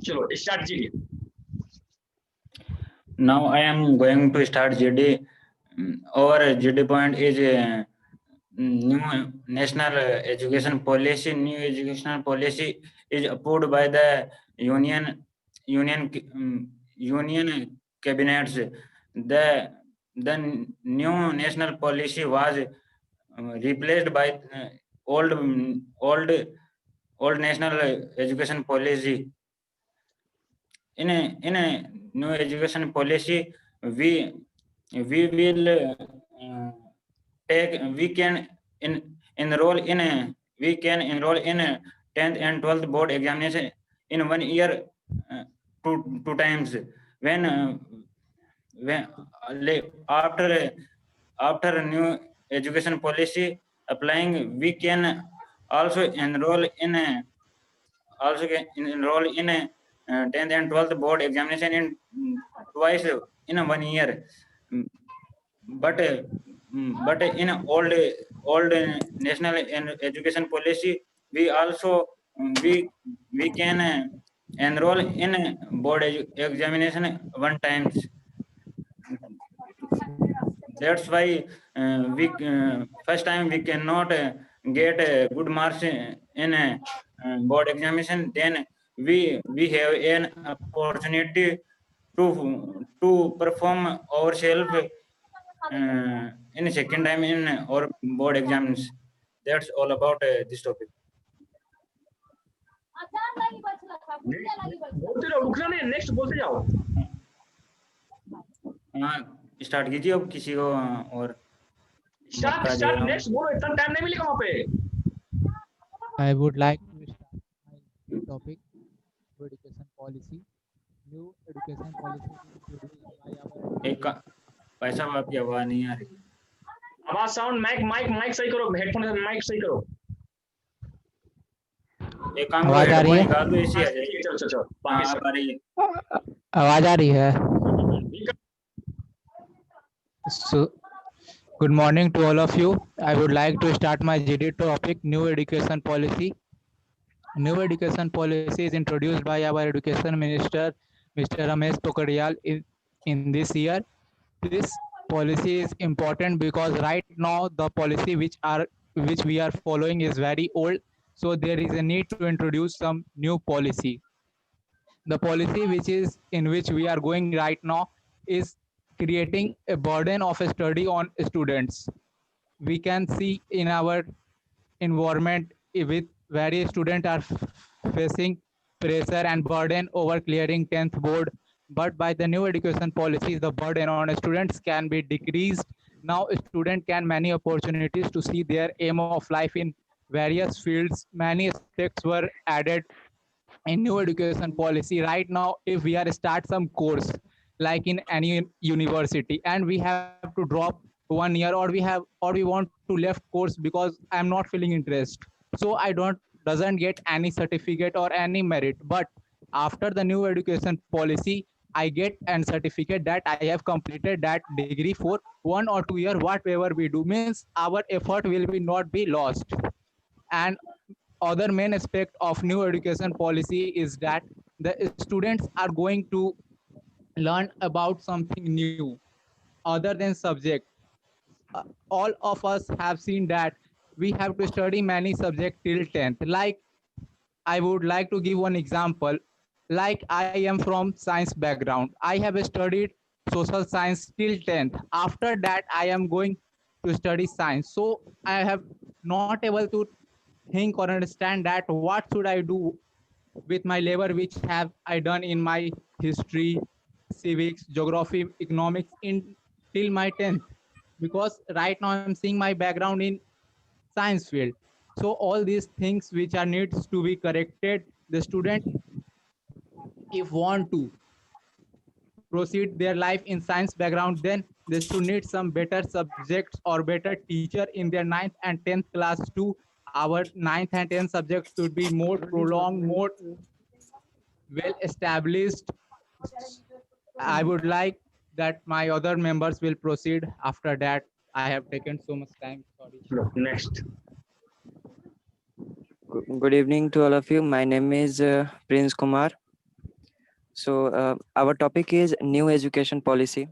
चलो start GD. Now I am going to start GD. Our GD point is new national education policy. New educational policy is approved by the union cabinets. The new national policy was replaced by old old old national education policy. In a new education policy, we will take enroll in a we can enroll in a 10th and 12th board examination in 1 year, two times. when when after new education policy applying, we can also enroll in a enroll in a 10th and 12th board examination in twice in a 1 year. Mm, but in a old national education policy, we also we can enroll in a board examination one times. That's why we first time we cannot get good marks in a board examination. Then we have an opportunity to perform ourselves in a second time in our board exams. That's all about this topic. बोलते रहो, रुकना नहीं, next बोलते जाओ. Start कीजिए अब किसी को और स्टार्ट नेक्स्ट बोलो, इतना टाइम नहीं मिलेगा वहां पे. I would like to start my topic, new education policy. New education policy is introduced by our एक पैसा आपकी आवाज नहीं आ रही. आवाज साउंड माइक सही करो, हेडफोन से माइक सही करो. एक काम आवाज आ रही है? निकाल दो, ऐसी आ जाएगी. चलो बाकी आ रही है. आवाज आ रही है? So, good morning to all of you. I would like to start my GD topic, new education policy. New education policy is introduced by our education minister, Mr. Ramesh Pokhriyal, in this year. This policy is important because right now the policy which we are following is very old. So there is a need to introduce some new policy. The policy in which we are going right now is creating a burden of study on students. We can see in our environment with various students are facing pressure and burden over clearing 10th board. But by the new education policies, the burden on students can be decreased. Now student can many opportunities to see their aim of life in various fields. Many aspects were added in new education policy. Right now, if we are start some course like in any university and we have to drop 1 year, or we want to left course because I'm not feeling interest, so I doesn't get any certificate or any merit. But after the new education policy, I get a certificate that I have completed that degree for 1 or 2 years. Whatever we do means our effort will be not be lost. And other main aspect of new education policy is that the students are going to learn about something new other than subject. All of us have seen that we have to study many subjects till 10th. Like, I would like to give one example. Like, I am from science background. I have studied social science till 10th. After that, I am going to study science. So I have not able to think or understand that what should I do with my labor which have I done in my history, civics, geography, economics in till my 10th. Because right now I'm seeing my background in science field. So all these things which are needs to be corrected, the student, if want to proceed their life in science background, then they should need some better subjects or better teacher in their 9th and 10th class too. Our 9th and 10th subjects should be more prolonged, more well established. I would like that my other members will proceed after that. I have taken so much time. Sorry. Next. Good evening to all of you. My name is Prince Kumar. So our topic is new education policy.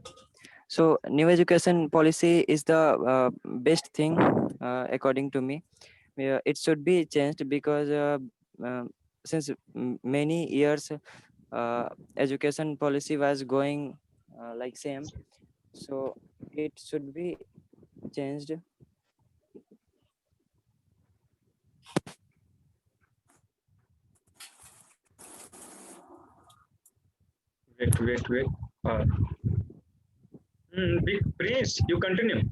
So new education policy is the best thing according to me. It should be changed because since many years education policy was going like same. So it should be changed. Wait. Big Prince, you continue.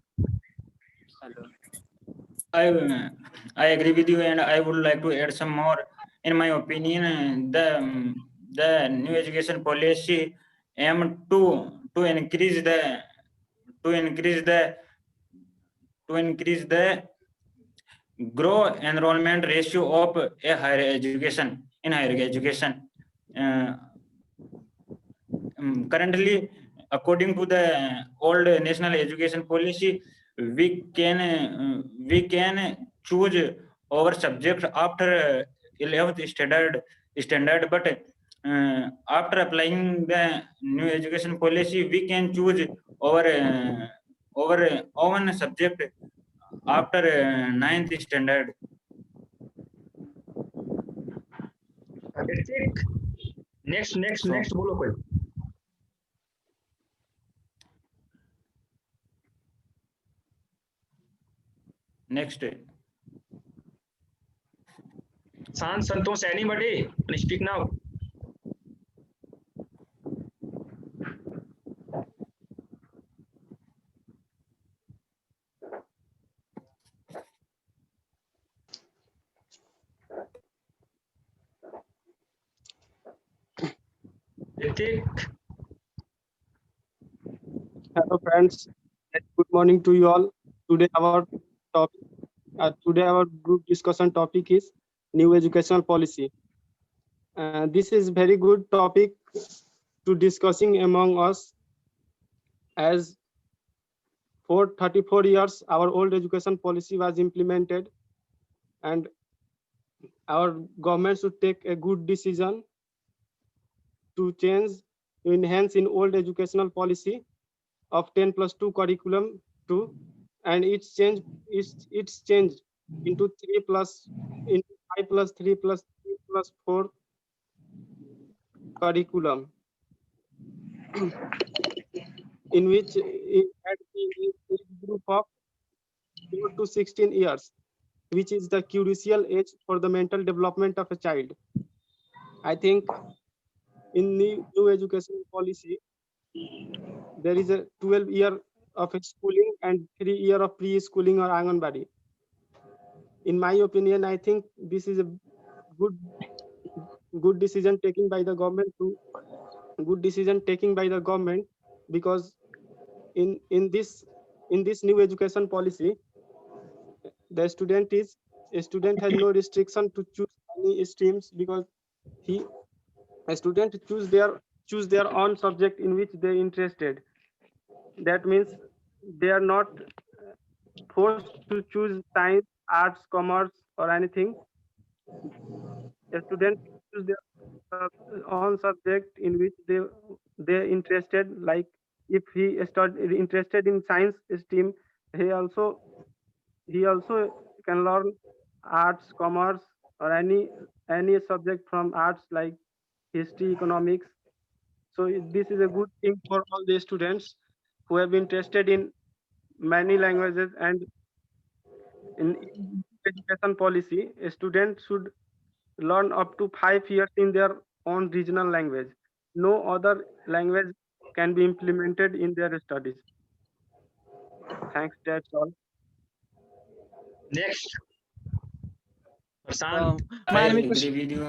I agree with you, and I would like to add some more. In my opinion, the new education policy aim to increase the to increase the to increase the grow enrollment ratio of a higher education in higher education. Uh, Currently, according to the old national education policy, we can choose our subject after 11th standard, but after applying the new education policy, we can choose our own subject after 9th standard. Ritik, next बोलो कोई. Next, Sant Santosh anybody? Can speak now. Ritik, Hello friends, and good morning to you all. Today our group discussion topic is new educational policy. This is very good topic to discussing among us, as for 34 years our old education policy was implemented, and our government should take a good decision to change, to enhance in old educational policy of 10+2 curriculum to, and it's changed into 5+3+3+4 curriculum, in which it had the age group of 4 to 16 years, which is the crucial age for the mental development of a child. I think in the new education policy, there is a 12 year of schooling and 3 year of pre-schooling or Anganwadi. In my opinion, I think this is a good decision taken by the government because in this new education policy, the student has no restriction to choose any streams, because a student choose their own subject in which they interested. That means they are not forced to choose science, arts, commerce, or anything. A student choose their own subject in which they're interested. Like if he is interested in science stream, he also can learn arts, commerce, or any subject from arts like history, economics. So this is a good thing for all the students who have interested in many languages. And in education policy, a student should learn up to 5 years in their own regional language. No other language can be implemented in their studies. Thanks, that's all. next. Sant. I agree with you.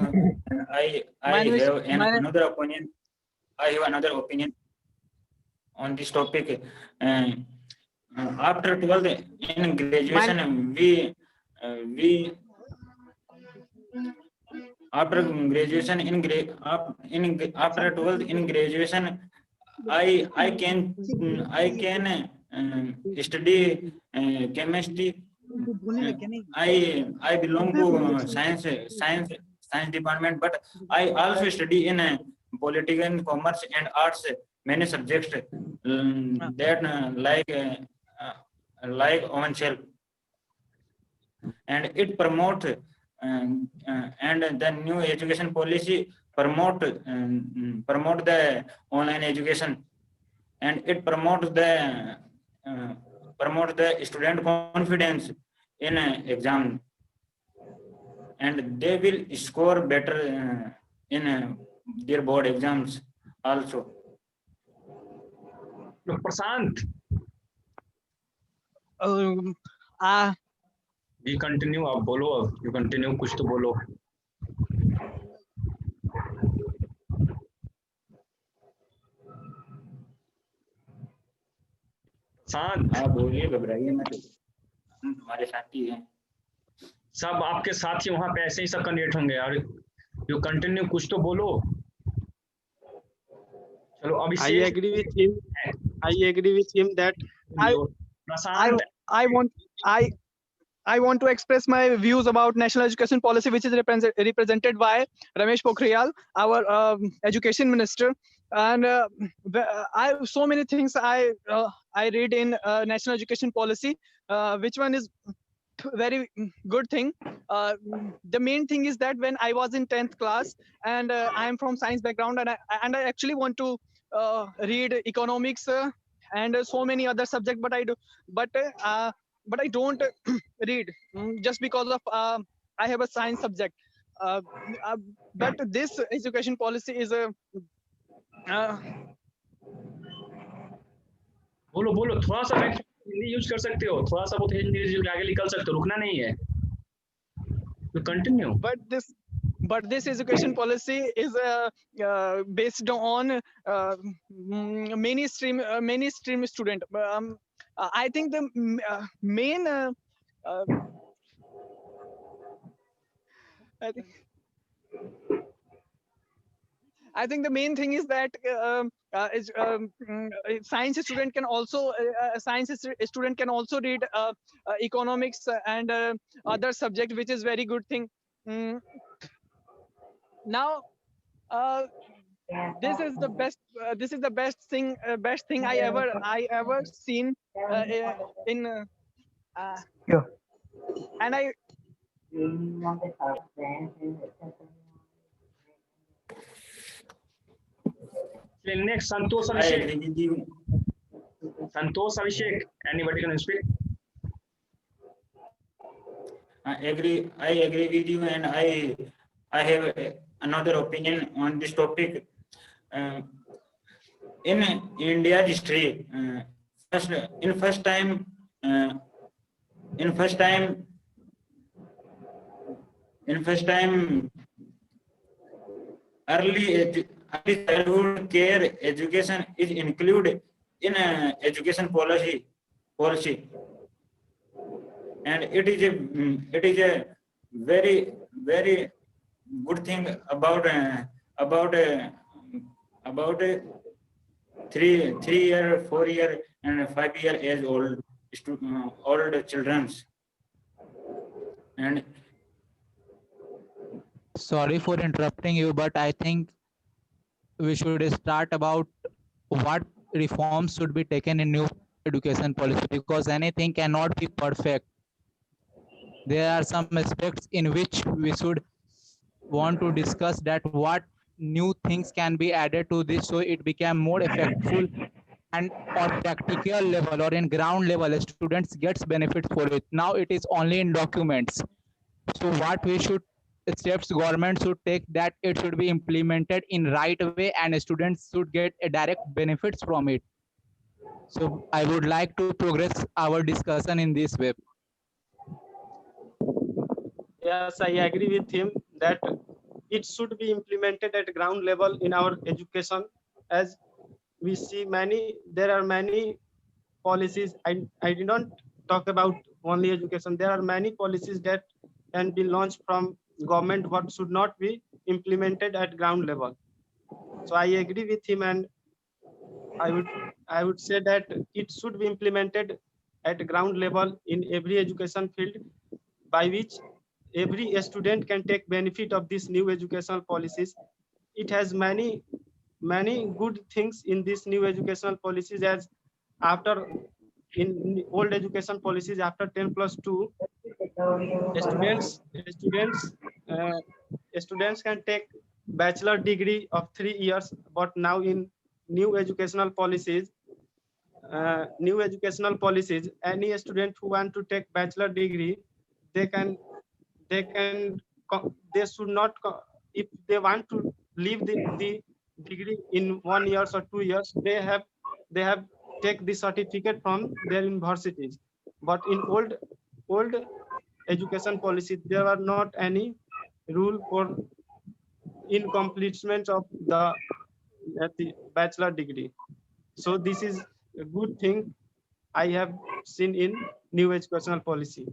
I have another opinion. I have another opinion on this topic. After 12th in graduation, we after graduation after 12th in graduation, I can study chemistry. I belong to science department, but I also study in political, commerce, and arts, many subjects that like oneself, and it promote and the new education policy promote the online education, and it promote the student confidence in exam, and they will score better in their board exams also. Look, Prashant, you continue. आप बोलो अब. You continue. कुछ तो बोलो. शांत. आप बोलिए, घबराइए मत, हम तुम्हारे साथी हैं. सब आपके साथ ही वहां पे ऐसे ही सब कैंडिडेट होंगे यार. यू कंटिन्यू, कुछ तो बोलो. चलो अभी I agree with him. I agree with him that Prashant. I want to express my views about national education policy, which is represented by Ramesh Pokhriyal, our education minister. And I so many things I read in national education policy. Which one is very good thing? The main thing is that when I was in 10th class, and I am from science background, and I actually want to read economics and so many other subjects, but I don't read just because of I have a science subject. But this education policy is a बोलो बोलो, थोड़ा सा Hindi use कर सकते हो, थोड़ा सा बहुत हिंदी यूज आगे निकल सकते हो, रुकना नहीं है. You continue. but this education policy is based on many stream student. I think the main I think the main thing is that science student can also read economics and other subject, which is very good thing. Now this is the best thing I ever seen in and I Next, Santosh I Abhishek. agree with you. Santosh Abhishek, anybody can speak? I agree with you, and I have another opinion on this topic. In India's history, first time early childhood care education is included in education policy, and it is a very good thing about 3-year, 4-year, and 5-year age old childrens. And Sorry for interrupting you, but I think we should start about what reforms should be taken in new education policy, because anything cannot be perfect. There are some aspects in which we should want to discuss that what new things can be added to this so it became more effective, and on practical level or in ground level students gets benefits for it. Now it is only in documents. So what we should steps government should take, that it should be implemented in right way and students should get a direct benefits from it. So I would like to progress our discussion in this way. yes, I agree with him that it should be implemented at ground level in our education. As we see there are many policies. I did not talk about only education. There are many policies that can be launched from government but should not be implemented at ground level. So I agree with him, and I would say that it should be implemented at ground level in every education field, by which every student can take benefit of these new educational policies. It has many many good things in this new educational policies, as after in old education policies, after 10+2, uh, students can take bachelor degree of 3 years, but now in new educational policies, any student who want to take bachelor degree, they can they should not if they want to leave the degree in 1 year or 2 years, they have take the certificate from their universities. But in old education policy, there are not any rule for incompletement of the bachelor degree. So this is a good thing I have seen in new educational policy.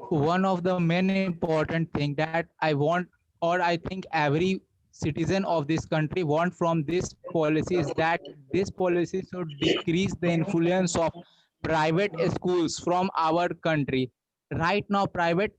One of the main important thing that I want, or I think every citizen of this country want from this policy, is that this policy should decrease the influence of private schools from our country. Right now, private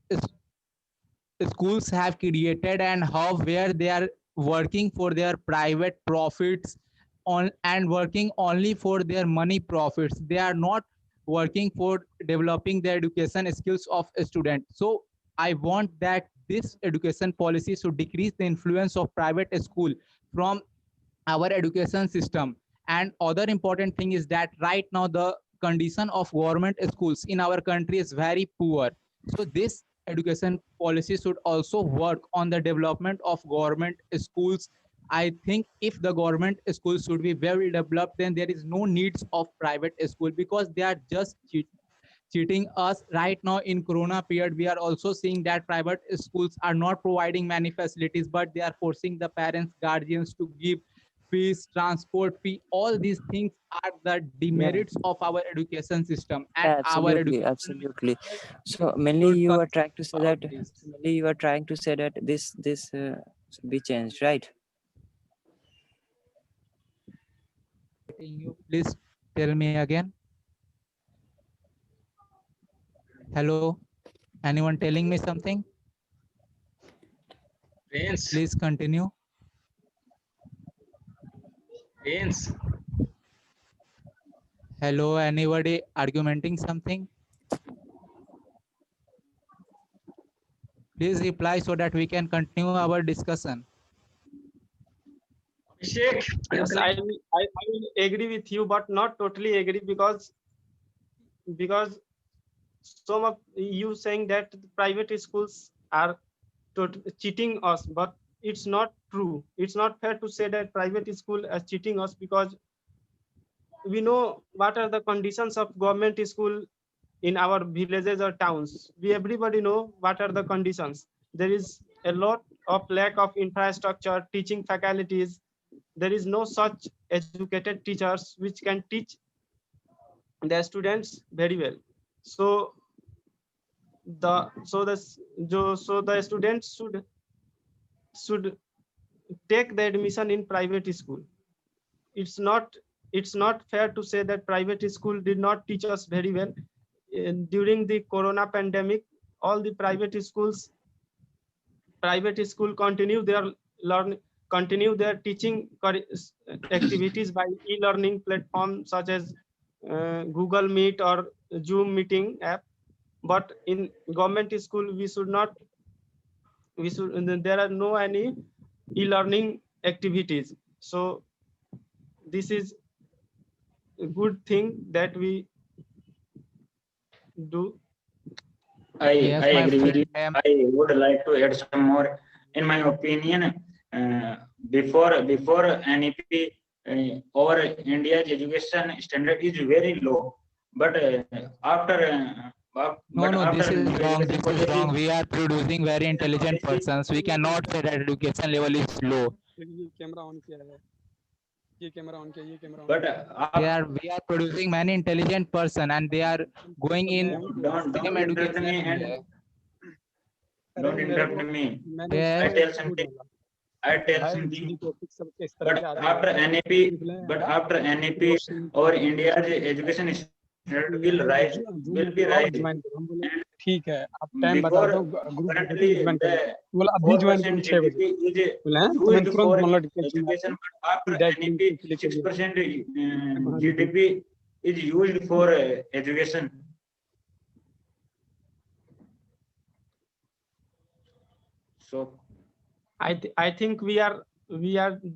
schools have created and hub where they are working for their private profits on and working only for their money profits. They are not working for developing the education skills of a student. So I want that this education policy should decrease the influence of private school from our education system. And other important thing is that right now the condition of government schools in our country is very poor. So this education policy should also work on the development of government schools. I think if the government schools should be well developed, then there is no needs of private school, because they are just cheating us. Right now in corona period, we are also seeing that private schools are not providing many facilities, but they are forcing the parents, guardians to give fees, transport fee. All these things are the demerits of our education system, and our Absolutely, education absolutely. So mainly should you are trying to say that this. this should be changed, right? You please tell me again. Hello, anyone telling me something? Prince, Please continue. Prince, Hello, anybody argumenting something? Please reply so that we can continue our discussion. Abhishek, Yes, I will agree with you, but not totally agree, because some of you saying that private schools are cheating us, but it's not true. It's not fair to say that private school is cheating us, because we know what are the conditions of government school in our villages or towns. Everybody know what are the conditions. There is a lot of lack of infrastructure, teaching faculties. There is no such educated teachers which can teach the students very well. So the students should take the admission in private school. It's not fair to say that private school did not teach us very well. During the corona pandemic, all the private school continue their teaching activities by e-learning platforms such as Google Meet or Zoom meeting app. But in government school, there are no any e-learning activities. So this is a good thing that we do. Yes, I my agree with you. friend, I would like to add some more. In my opinion, before NEP, our India's education standard is very low. But no, this is wrong. education This is policy, wrong. We are producing very intelligent policy, persons. We cannot say that education level is low. Camera on किया है, ये camera on किया, ये camera but We are producing many intelligent person, and they are going in don't same interrupt education. me and don't interrupt me. Yes. I tell something. But after NEP, our India's education standard will be rise, and ठीक है, आप time बता Before, दो, group currently join कर लो। the बोला अभी join करूँ 4% 6 बजे GDP is बोला है, तो मैंने used तुरंत for नोटिफिकेशन मार education, but after direct link NEP, लेके गया 6% हाँ, GDP is used for education. So I think we are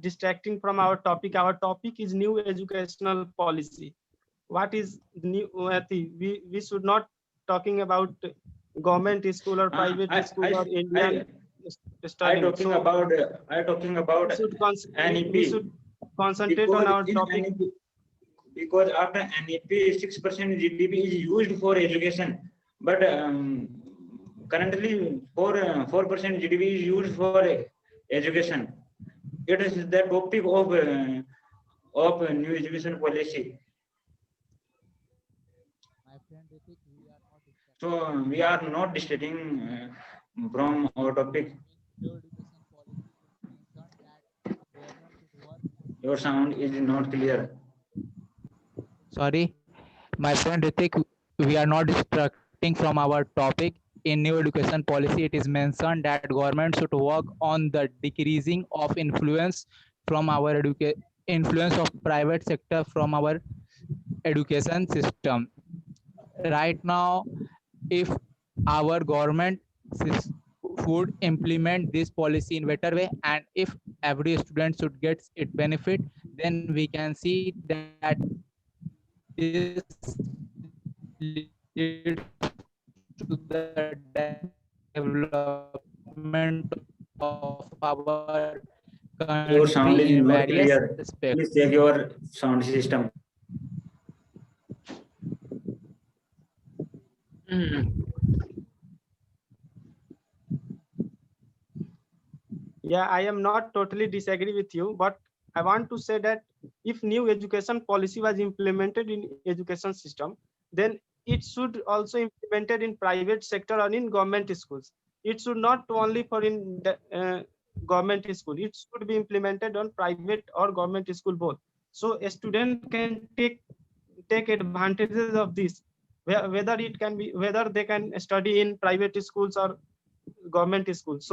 distracting from our topic. Our topic is new educational policy. What is new? We should not talking about government school or private school or Indian I studying. talking So about we should concentrate because on our in topic. NEP, because after NEP 6% GDP is used for education, but currently 4% GDP is used for education. It is the topic of new education policy. So we are not distracting from our topic. Your sound is not clear. Sorry, my friend Ritik, we are not distracting from our topic. In new education policy, it is mentioned that government should work on the decreasing of influence from our influence of private sector from our education system. Right now, if our government would implement this policy in better way, and if every student should get its benefit, then we can see that this leads to the development of our Your sound country is in not various clear. aspects. Please check your sound system. Yeah, I am not totally disagree with you, but I want to say that if new education policy was implemented in education system, then it should also implemented in private sector or in government schools. It should not only for in the government school. It should be implemented on private or government school both. So a student can take advantages of this, whether it can be whether they can study in private schools or government schools.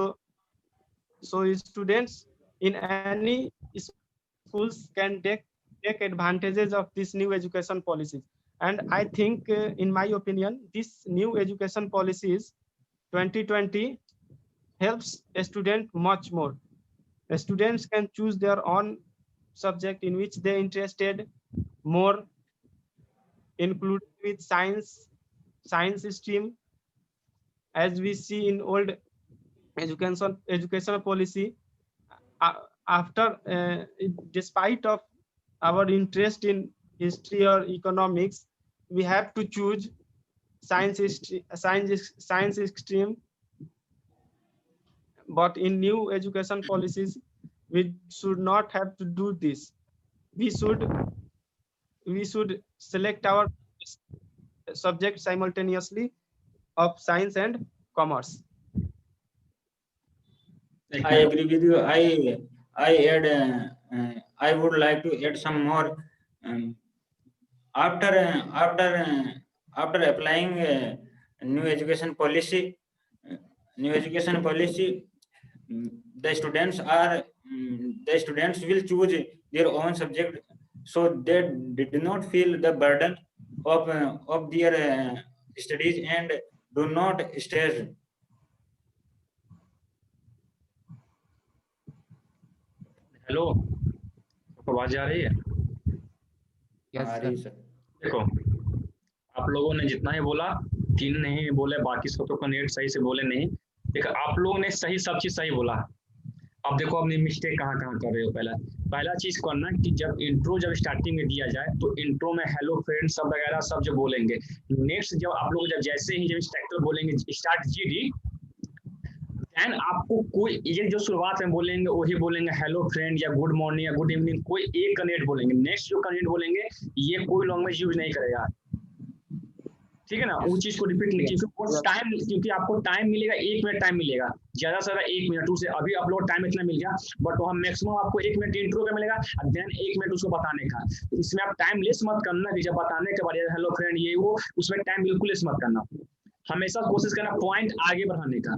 So students in any schools can take advantages of this new education policies. And I think, in my opinion, this new education policies 2020 helps a student much more. The students can choose their own subject in which they interested more, including with science stream, as we see in old educational policy. After despite of our interest in history or economics, we have to choose science stream. But in new education policies, we should not have to do this. We should select our subject simultaneously of science and commerce. I agree with you. I would like to add some more. After applying new education policy, the students will choose their own subject, so they did not feel the burden of their studies and do not stress. Hello, आवाज आ रही है? Yes, आ sir. रही sir. देखो, आप लोगों ने जितना ही बोला, 3 नहीं बोले, बाकी सब तो नेट सही से बोले नहीं। देखो, आप लोगों ने सही सब चीज सही बोला। अब देखो अपनी मिस्टेक कहाँ कर रहे हो। पहला चीज करना कि जब इंट्रो जब स्टार्टिंग में दिया जाए तो इंट्रो में हेलो फ्रेंड्स सब वगैरह सब जो बोलेंगे, नेक्स्ट जब आप लोग जैसे ही जब स्ट्रक्चर बोलेंगे स्टार्ट जीडी, एंड आपको कोई ये जो शुरुआत में बोलेंगे वही बोलेंगे हेलो फ्रेंड या गुड मॉर्निंग या गुड इवनिंग, कोई एक कनेक्ट बोलेंगे। नेक्स्ट जो कनेक्ट बोलेंगे ये कोई लैंग्वेज यूज नहीं करेगा, ठीक है ना। वो चीज को रिपीट नहीं, क्योंकि आपको टाइम मिलेगा, 1 मिनट टाइम मिलेगा, ज्यादा से ज्यादा 1 मिनट। उसे अभी आप लोग टाइम इतना मिल गया, बट वहाँ मैक्सिमम आपको 1 मिनट इंट्रो का मिलेगा, देन 1 मिनट उसको बताने का। इसमें आप टाइम लेस मत करना कि जब बताने के बाद हेलो फ्रेंड ये वो, उसमें टाइम बिल्कुल लेस मत करना। हमेशा कोशिश करना पॉइंट आगे बढ़ाने का।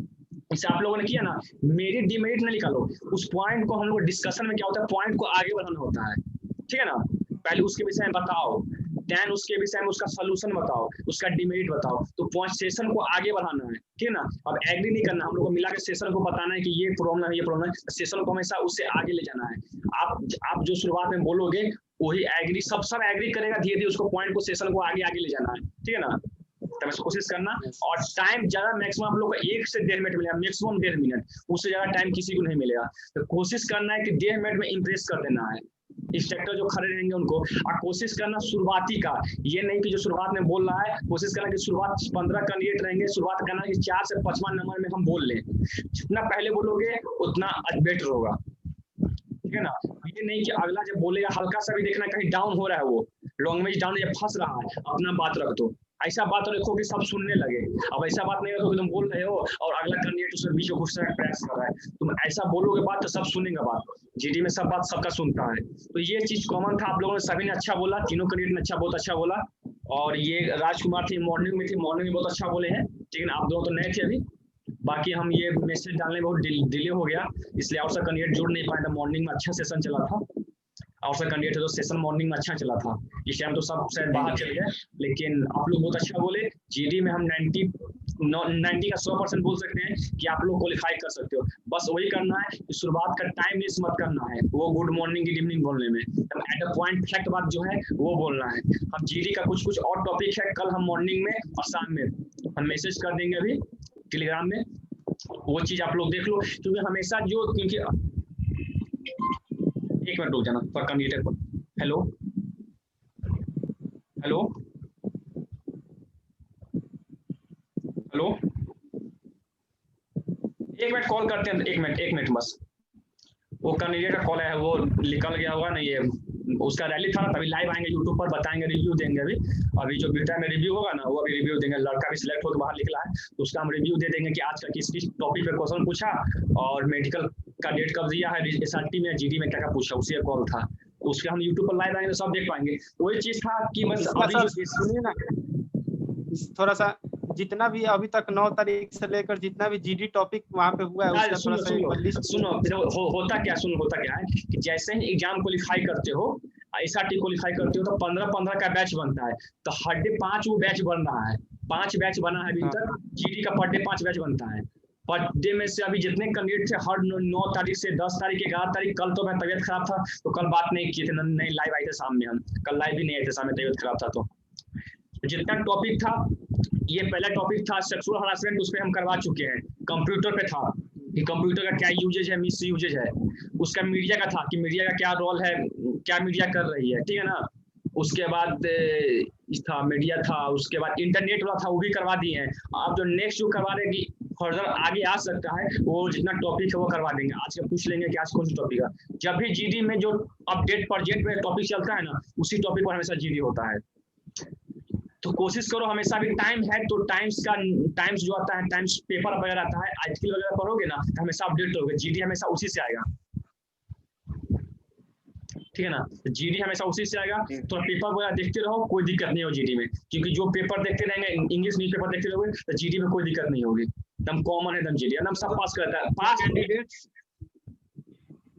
जैसे आप लोगों ने किया ना, मेरिट डिमेरिट न निकालो, उस पॉइंट को हम लोग डिस्कशन में क्या होता है, पॉइंट को आगे बढ़ाना होता है, ठीक है ना। पहले उसके विषय में बताओ, देन उसके विषय में उसका सोल्यूशन बताओ, उसका डिमेरिट बताओ, तो पॉइंट सेशन को आगे बढ़ाना है, ठीक है ना। अब एग्री नहीं करना, हम लोग को मिला के सेशन को बताना है कि ये प्रॉब्लम है, ये प्रॉब्लम है, सेशन को हमेशा उससे आगे ले जाना है। आप जो शुरुआत में बोलोगे वही एग्री, सब एग्री करेगा, धीरे धीरे उसको पॉइंट को सेशन को आगे ले जाना है, ठीक है ना। तो कोशिश करना, और टाइम ज्यादा मैक्सिमम आप लोग को 1 से 1.5 मिनट मिलेगा, मैक्सिमम 1.5 मिनट, उससे ज्यादा टाइम किसी को नहीं मिलेगा। तो कोशिश करना है कि 1.5 मिनट में इंप्रेस कर देना है इंस्ट्रक्टर जो खड़े रहेंगे उनको। और कोशिश करना शुरुआती का, ये नहीं कि जो शुरुआत में बोल रहा है, कोशिश करना कि शुरुआत 15 कैंडिडेट रहेंगे, शुरुआत करना कि 4 से 5वां नंबर में हम बोल लें, जितना पहले बोलोगे उतना बेटर होगा, ठीक है ना। ये नहीं कि अगला जब बोलेगा हल्का सा भी देखना कहीं डाउन हो रहा है, वो लैंग्वेज डाउन या फंस रहा है, अपना बात रख दो। ऐसा बात रखो कि सब सुनने लगे। अब ऐसा बात नहीं रखो कि तुम बोल रहे हो और अगला कैंडिडेट उसमें बीच में घुस रहा है, प्रयास कर रहा है, तुम ऐसा बोलोगे बात तो सब सुनेगा बात। जीडी में सब बात सबका सुनता है, तो ये चीज कॉमन था। आप लोगों ने सभी ने अच्छा बोला, तीनों कैंडिडेट ने अच्छा, बहुत अच्छा बोला। और ये राजकुमार थी, मॉर्निंग में थी, मॉर्निंग में बहुत अच्छा बोले हैं, ठीक है ना। आप दोनों तो नए थे अभी, बाकी हम ये मैसेज डालने में बहुत डिले हो गया, इसलिए और सब कैंडिडेट जुड़ नहीं पाए था। मॉर्निंग में अच्छा सेशन चला था, और सब कैंडिडेट तो सेशन मॉर्निंग में अच्छा चला था। इस टाइम तो सब शायद बाहर चले गए, लेकिन आप लोग बहुत अच्छा बोले। जीडी में हम 90 का 100% बोल सकते हैं कि आप लोग क्वालिफाई कर सकते हो। बस वही करना है कि शुरुआत का टाइम मिस मत करना है, वो गुड मॉर्निंग गुड इवनिंग बोलने में, एट अ पॉइंट फैक्ट बात जो है वो बोलना है। हम जीडी का कुछ और टॉपिक है, कल हम मॉर्निंग में और शाम में हम मैसेज कर देंगे अभी टेलीग्राम में, वो चीज आप लोग देख लो। क्योंकि हमेशा जो, क्योंकि एक मिनट रुक जाना पर कैंडिडेट पर। हेलो हेलो हेलो, एक मिनट कॉल करते हैं, एक मिनट बस। वो कैंडिडेट का कॉल है, वो निकल गया होगा ना, ये उसका रैली था ना, तभी लाइव आएंगे यूट्यूब पर, बताएंगे, रिव्यू देंगे। अभी जो बीटा में रिव्यू होगा ना, वो अभी रिव्यू देंगे। लड़का भी सिलेक्ट होकर बाहर निकला है, तो उसका हम रिव्यू दे देंगे कि आज का किस टॉपिक पे क्वेश्चन पूछा, और मेडिकल का डेट कब दिया है, एसआरटी में जीडी में क्या क्या पूछा, उसी का कॉल था। तो उसके हम यूट्यूब पर लाइव आएंगे तो सब देख पाएंगे। तो वही चीज था कि बस अभी सुनिए ना, थोड़ा सा जितना भी अभी तक 9 तारीख से लेकर जितना भी जीडी टॉपिक वहाँ पे हुआ है, उसका थोड़ा सा लिस्ट सुनो। होता क्या है कि जैसे ही एग्जाम क्वालिफाई करते हो, एसआरटी क्वालिफाई करते हो, तो 15 का बैच बनता है। तो हर डे 5 वो बैच बन रहा है, 5 बैच बना है अभी तक। जीडी का पर डे 5 बैच बनता है। पर डे में से अभी जितने कैंडिडेट थे, हर 9 तारीख से 10 तारीख 11 तारीख, कल तो मैं तबियत खराब था तो कल बात नहीं किए थे, नहीं लाइव आए थे शाम में, हम कल लाइव भी नहीं आए थे, शाम में तबियत खराब था। तो जितना टॉपिक था, ये पहला टॉपिक था सेक्सुअल हरासमेंट, उस पर हम करवा चुके हैं। कंप्यूटर पे था कि कंप्यूटर का क्या यूजेज है, मिस यूजेज है। उसका मीडिया का था कि मीडिया का क्या रोल है, क्या मीडिया कर रही है, ठीक है ना। उसके बाद था मीडिया था, उसके बाद इंटरनेट वाला था, वो भी करवा दिए हैं। आप जो नेक्स्ट जो करवा रहे कि फर्दर आगे आ सकता है, वो जितना टॉपिक है वो करवा देंगे। आज का पूछ लेंगे कि आज कौन सा टॉपिक है। जब भी जीडी में जो अपडेट प्रोजेक्ट में टॉपिक चलता है ना, उसी टॉपिक पर हमेशा जीडी होता है। तो कोशिश करो, हमेशा भी टाइम है तो टाइम्स जो आता है, टाइम्स पेपर वगैरह आता है, आर्टिकल वगैरह पढ़ोगे ना तो हमेशा अपडेट होगे। जीडी हमेशा उसी से आएगा, ठीक है ना। जीडी हमेशा उसी से आएगा। तो पेपर वगैरह देखते रहो, कोई दिक्कत नहीं हो जीडी में, क्योंकि जो पेपर देखते रहेंगे, इंग्लिश न्यूज पेपर देखते रहोगे तो जीडी में कोई दिक्कत नहीं होगी। एकदम कॉमन है, एकदम जीडी एकदम सब पास करता है। पास कैंडिडेट्स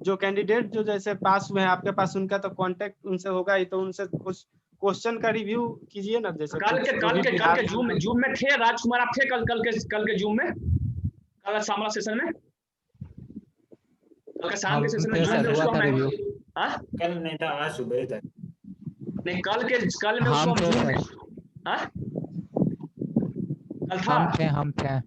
जो कैंडिडेट जो जैसे पास हुए हैं आपके पास, उनका तो कांटेक्ट उनसे होगा ही, तो उनसे कुछ क्वेश्चन का रिव्यू कीजिए ना। जैसे कल के जूम में थे राजकुमार, आप थे कल के जूम में, कल शाम सेशन में, कल के शाम के सेशन में जूम में रिव्यू। हाँ कल नहीं था, आज सुबह था। नहीं कल में उसको हम थे, हाँ कल था, हम थे